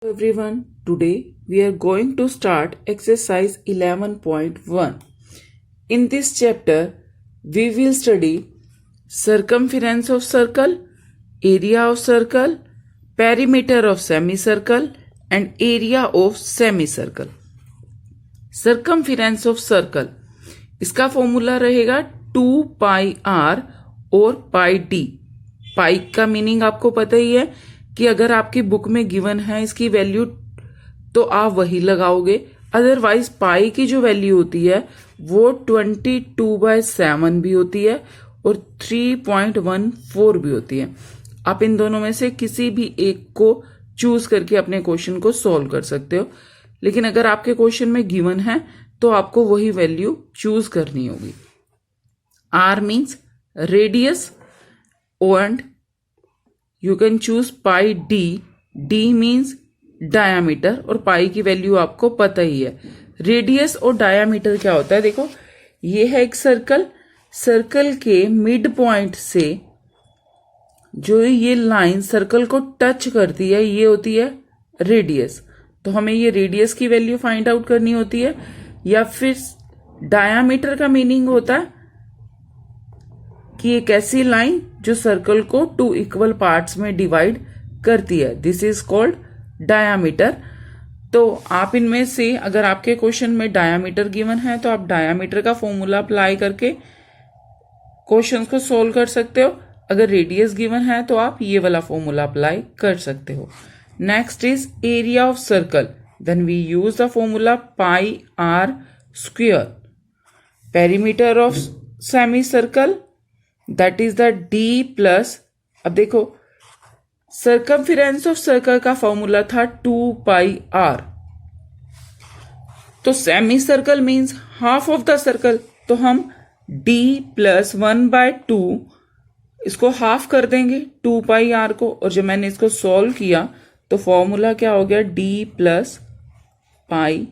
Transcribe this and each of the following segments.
Everyone, today we are going to start exercise 11.1. In this chapter, we will study circumference of circle, area of circle, perimeter of semicircle and area of semicircle. Circumference of circle, इसका formula रहेगा 2 pi are और पाई D. पाई का meaning आपको पता ही है कि अगर आपकी बुक में गिवन है इसकी वैल्यू तो आप वही लगाओगे. अदरवाइज पाई की जो वैल्यू होती है वो 22/7 भी होती है और 3.14 भी होती है. आप इन दोनों में से किसी भी एक को चूज करके अपने क्वेश्चन को सॉल्व कर सकते हो. लेकिन अगर आपके क्वेश्चन में गिवन है तो आपको वही वैल्यू चूज करनी होगी. R means radius and you can choose pi d. d means diameter और पाई की वैल्यू आपको पता ही है. रेडियस और डायामीटर क्या होता है, देखो ये है एक सर्कल. सर्कल के मिड पॉइंट से जो ये लाइन सर्कल को टच करती है ये होती है रेडियस. तो हमें ये रेडियस की वैल्यू फाइंड आउट करनी होती है. या फिर डायामीटर का मीनिंग होता है कि एक ऐसी लाइन जो सर्कल को 2 इक्वल पार्ट्स में डिवाइड करती है. This is called diameter. तो आप इनमें से अगर आपके क्वेश्चन में डायामीटर गिवन है तो आप डायामीटर का फॉर्मूला अप्लाई करके क्वेश्चंस को सोल्व कर सकते हो. अगर रेडियस गिवन है तो आप ये वाला फॉर्मूला अप्लाई कर सकते हो. Next is area of circle. Then we use the formula pi r square. Perimeter of semi circle that is the d plus. अब देखो सर्कमफिरेंस ऑफ सर्कल का फॉर्मूला था 2 पाई आर. तो semi circle means half of the circle. तो हम d plus 1/2 इसको half कर देंगे 2 पाई आर को. और जब मैंने इसको सॉल्व किया तो फॉर्मूला क्या हो गया, d प्लस पाई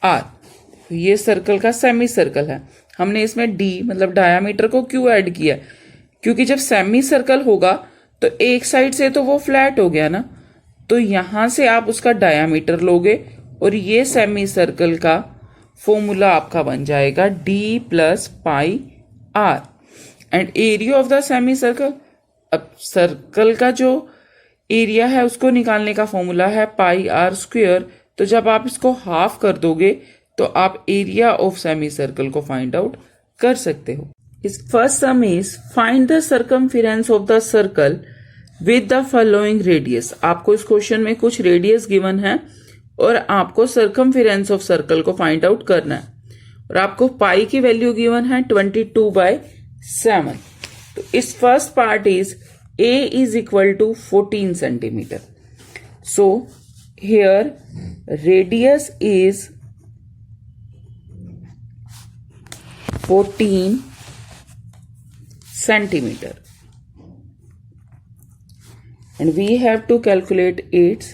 आर. ये सर्कल का सेमी सर्कल है. हमने इसमें d मतलब डायामीटर को क्यों ऐड किया, क्योंकि जब सेमी सर्कल होगा तो एक साइड से तो वो फ्लैट हो गया ना, तो यहां से आप उसका डायामीटर लोगे और ये सेमी सर्कल का फॉर्मूला आपका बन जाएगा d plus pi r. And area of the semi circle, अब सर्कल का जो एरिया है उसको निकालने का फॉर्मूला है पाई आर स्क्वायर. तो जब आप इसको हाफ कर दोगे तो आप एरिया ऑफ सेमी सर्कल को फाइंड आउट कर सकते हो. इस first sum is find the circumference of the circle with the following radius. आपको इस क्वेश्चन में कुछ रेडियस गिवन है और आपको सर्कमफिरेंस ऑफ सर्कल को फाइंड आउट करना है. और आपको पाई की वैल्यू गिवन है 22/7. तो इस first part is a is equal to 14 centimeter. So here radius is 14 centimeter and we have to calculate its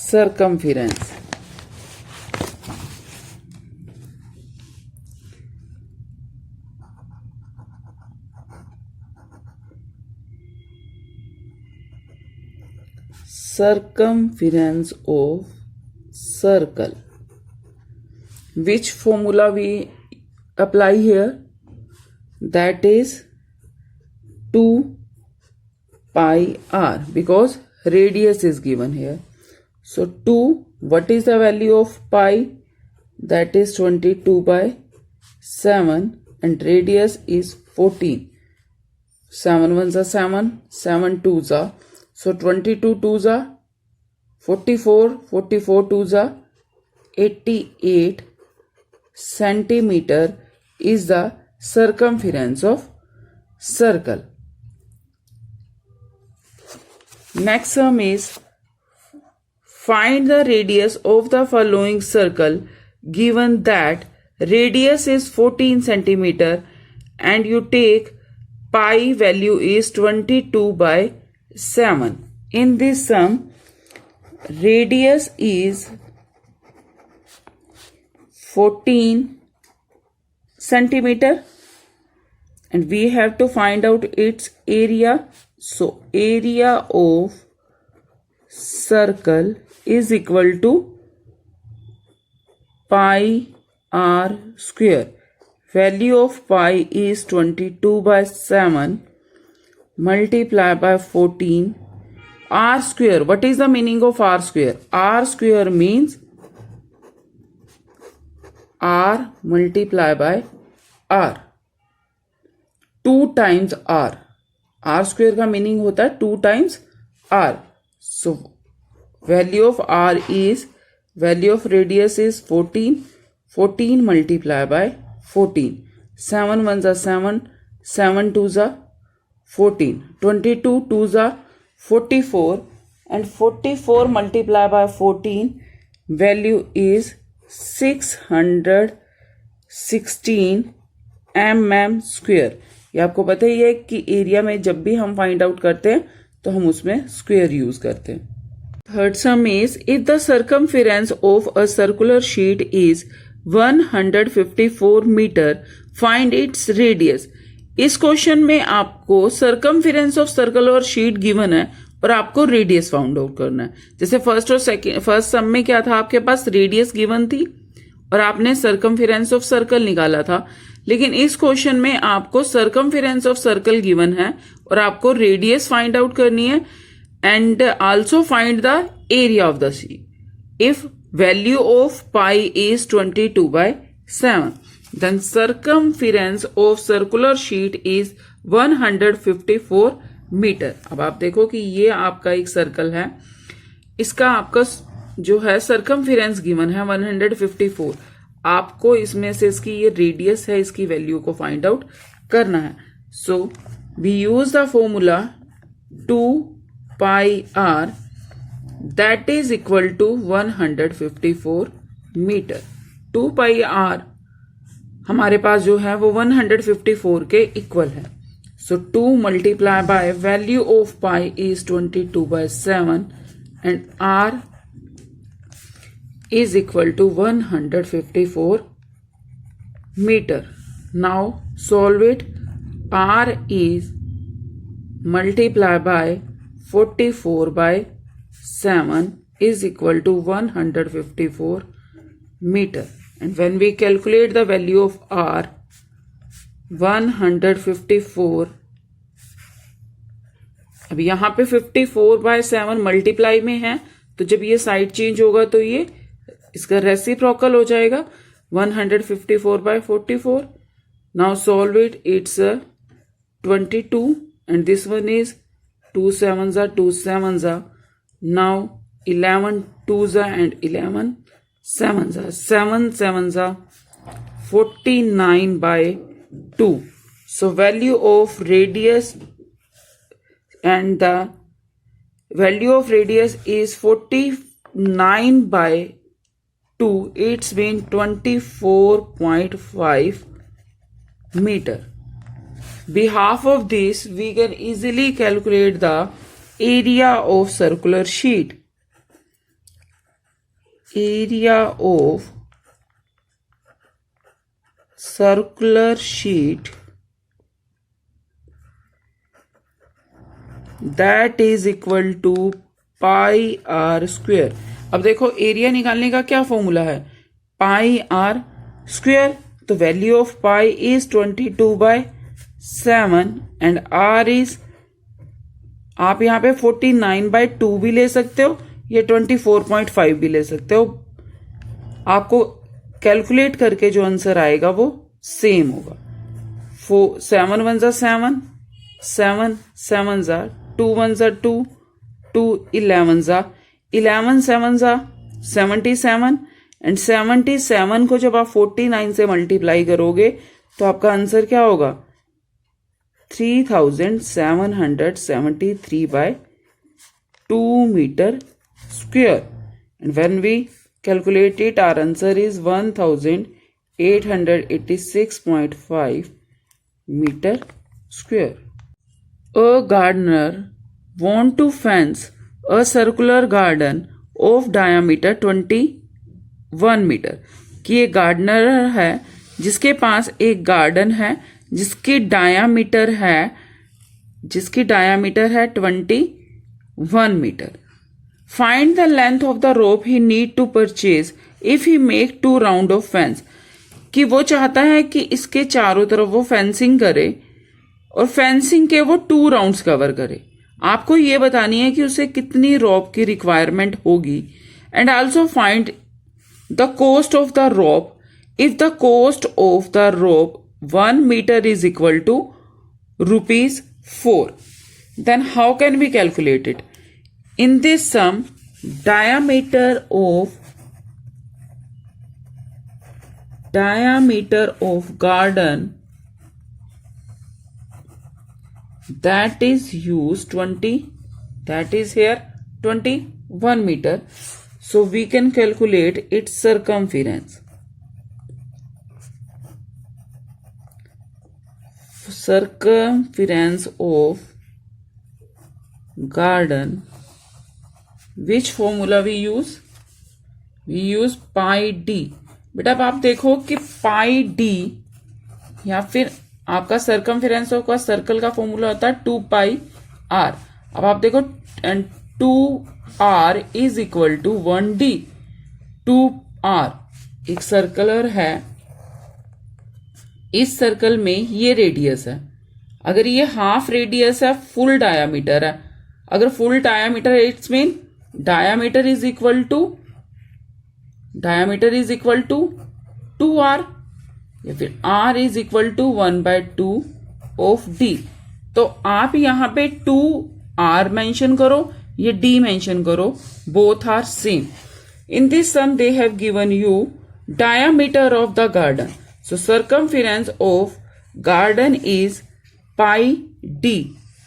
circumference. Circumference of circle. Which formula we apply here? That is 2 pi r because radius is given here. So 2, what is the value of pi? That is 22/7 and radius is 14. 7 ones are 7, 7 twos are. So 22 twos are 44, 44 twos are 88 centimeter is the circumference of circle. Next sum is find the radius of the following circle given that radius is 14 centimeter and you take pi value is 22/7. In this sum radius is 14 centimeter and we have to find out its area So area of circle is equal to pi r square. Value of pi is 22/7 multiply by 14 r square. What is the meaning of r square? R square means r multiply by r, 2 times r. r square का meaning होता है 2 times r. So value of r is, value of radius is 14. 14 multiply by 14. 7 1s are 7, 7 2s are 14, 22 2s are 44, and 44 multiply by 14 value is 616 mm square. ये आपको पता ही है कि area में जब भी हम फाइंड आउट करते हैं तो हम उसमें स्क्वायर यूज करते हैं. Third sum is if the circumference of a circular sheet is 154 metre, find its radius. इस क्वेश्चन में आपको circumference of circular sheet given है और आपको रेडियस फाउंड आउट करना है. जैसे फर्स्ट सम में क्या था, आपके पास रेडियस गिवन थी और आपने सर्कमफेरेंस ऑफ सर्कल निकाला था. लेकिन इस क्वेश्चन में आपको सर्कमफेरेंस ऑफ सर्कल गिवन है और आपको रेडियस फाइंड आउट करनी है and also find the area of the sheet. If value of pi is 22/7, then circumference of circular sheet is 154 metre. अब आप देखो कि ये आपका एक सर्कल है, इसका आपका जो है सर्कमफेरेंस गिवन है 154. आपको इसमें से इसकी ये रेडियस है, इसकी वैल्यू को फाइंड आउट करना है. So we use the formula 2 pi r that is equal to 154 metre. 2 pi r हमारे पास जो है वो 154 के इक्वल है. So 2 multiply by value of pi is 22/7 and r is equal to 154 meter. Now solve it. R is multiply by 44/7 is equal to 154 meter. And when we calculate the value of R, 154, अब यहाँ पे 54/7 multiply में है, तो जब ये side change होगा तो ये इसका रेसिप्रोकल हो जाएगा 154/44. Now solve it. It's 22 and this one is 2 7s are 2 7s are. Now 11 2s are and 11 7s are. 7 7s are 49/2. So value of radius and the value of radius is 49/2. It's been 24.5 meter. Behalf of this, we can easily calculate the area of circular sheet. Area of circular sheet, that is equal to pi r square. अब देखो area निकालने का क्या formula है, pi r square. तो value of pi is 22/7 and r is, आप यहाँ पे 49/2 भी ले सकते हो, ये 24.5 भी ले सकते हो. आपको कैलकुलेट करके जो आंसर आएगा वो सेम होगा. 7 1s are 7, 7 7s are 2 1s are 2, 2 11s are 11 7s are 77 and 77 को जब आप 49 से मल्टीप्लाई करोगे तो आपका आंसर क्या होगा, 3773/2 metre square. And when we calculate it, our answer is 1886.5 meter square. A gardener want to fence a circular garden of diameter 21 meter. कि ये गार्डनर है जिसके पास एक गार्डन है जिसकी डायामीटर है जिसकी डायामीटर है 21 metre. Find the length of the rope he need to purchase if he make 2 round of fence. कि वो चाहता है कि इसके चारों तरफ वो फेंसिंग करे और फेंसिंग के वो 2 राउंड्स कवर करे। आपको ये बतानी है कि उसे कितनी रोप की रिक्वायरमेंट होगी। And also find the cost of the rope if the cost of the rope 1 metre is equal to ₹4. Then how can we calculate it? In this sum, diameter of garden that is used 21 meter. So we can calculate its circumference. Circumference of garden, which formula we use? We use pi d. बेटा अब आप देखो कि पाई D या फिर आपका circumference का circle का फॉर्मूला होता है 2 पाई आर। अब आप देखो 2r is equal to 1d। 2r एक सर्कलर है, इस सर्कल में ये रेडियस है। अगर ये हाफ रेडियस है, फुल डायामीटर है। अगर फुल डायामीटर है its mean diameter is equal to 2r या फिर r is equal to 1/2 of d। तो आप यहां पे 2r मेंशन करो, ये d मेंशन करो, both are same. In this sum they have given you diameter of the garden. So circumference of garden is pi d.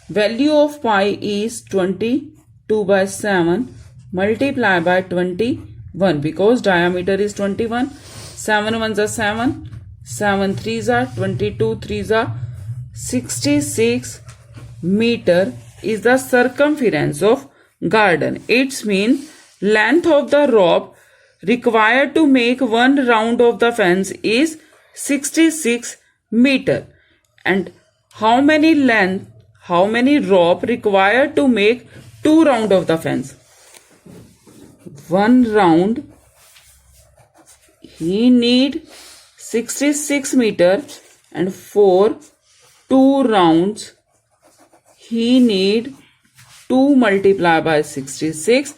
Value of pi is 22/7 multiplied by 21 because diameter is 21. 7 ones are 7, 7 threes are 22, 3s are 66 meter is the circumference of garden. It's mean length of the rope required to make 1 round of the fence is 66 meter. And how many rope required to make 2 round of the fence? 1 round he need 66 meter, and for 2 rounds he need 2 multiplied by 66.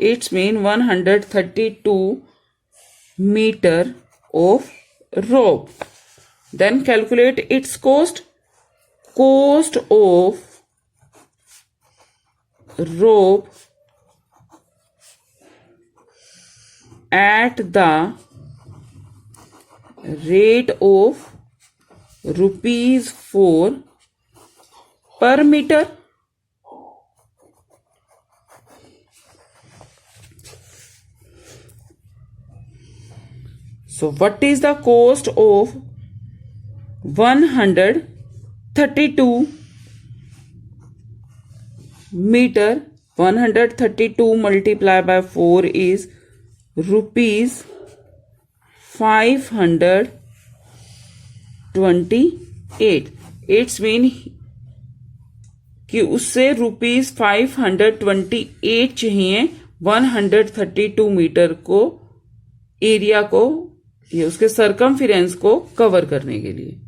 It's mean 132 meter of rope. Then calculate its cost. Cost of rope at the rate of ₹4 per meter. So what is the cost of 132 meter? 132 multiplied by 4 is ₹528. It's mean कि उससे ₹528 चाहिए 132 metre को area को, ये उसके circumference को cover करने के लिए।